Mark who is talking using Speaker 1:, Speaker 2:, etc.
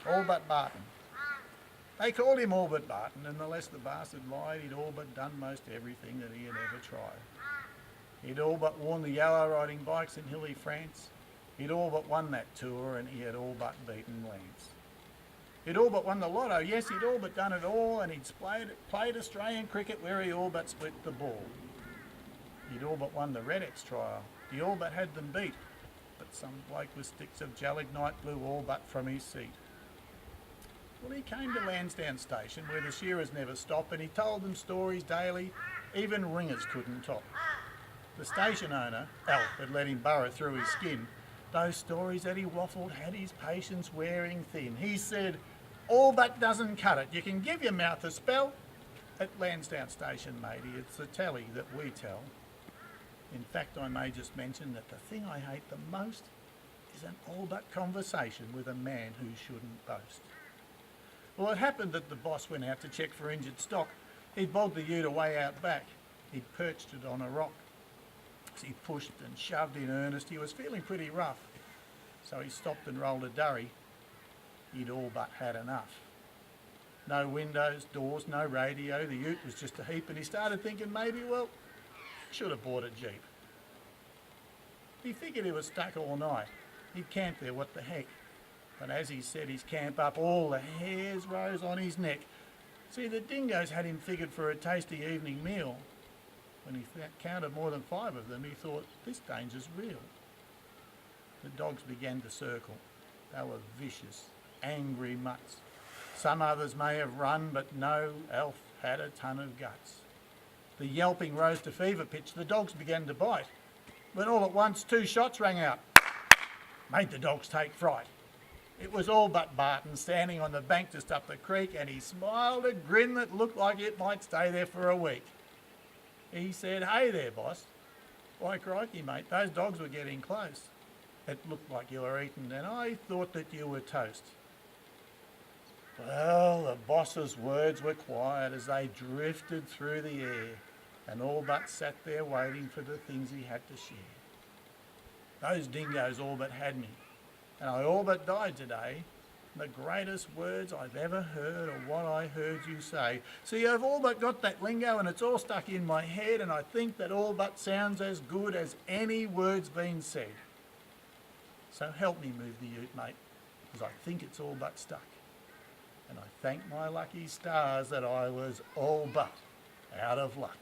Speaker 1: All but Barton. They called him All but Barton, and unless the bastard lied, he'd all but done most everything that he had ever tried. He'd all but worn the yellow riding bikes in hilly France. He'd all but won that tour, and he had all but beaten Lance. He'd all but won the lotto, yes, he'd all but done it all, and he'd played Australian cricket where he all but split the ball. He'd all but won the Red X trial. He all but had them beat, but some bloke with sticks of gelignite blew all but from his seat. Well, he came to Lansdowne Station where the shearers never stop, and he told them stories daily even ringers couldn't top. The station owner, Alf, had let him burrow through his skin. Those stories that he waffled had his patience wearing thin. He said, all but doesn't cut it. You can give your mouth a spell. At Lansdowne Station, matey, it's the tally that we tell. In fact, I may just mention that the thing I hate the most is an all but conversation with a man who shouldn't boast. Well, it happened that the boss went out to check for injured stock. He'd bogged the ute away out back. He'd perched it on a rock. As he pushed and shoved in earnest, he was feeling pretty rough. So he stopped and rolled a durry. He'd all but had enough. No windows, doors, no radio. The ute was just a heap, and he started thinking maybe, well, should have bought a Jeep. He figured he was stuck all night. He'd camp there, what the heck. But as he set his camp up, all the hairs rose on his neck. See, the dingoes had him figured for a tasty evening meal. When he counted more than 5 of them, he thought, this danger's real. The dogs began to circle. They were vicious, angry mutts. Some others may have run, but no, Alf had a ton of guts. The yelping rose to fever pitch. The dogs began to bite. When all at once 2 shots rang out, made the dogs take fright. It was all but Barton standing on the bank just up the creek, and he smiled a grin that looked like it might stay there for a week. He said, hey there, boss. Why, crikey, mate, those dogs were getting close. It looked like you were eaten, and I thought that you were toast. Well, the boss's words were quiet as they drifted through the air, and all but sat there waiting for the things he had to share. Those dingoes all but had me, and I all but died today. The greatest words I've ever heard are what I heard you say. See, I've all but got that lingo, and it's all stuck in my head, and I think that all but sounds as good as any words been said. So help me move the ute, mate, because I think it's all but stuck. And I thank my lucky stars that I was all but out of luck.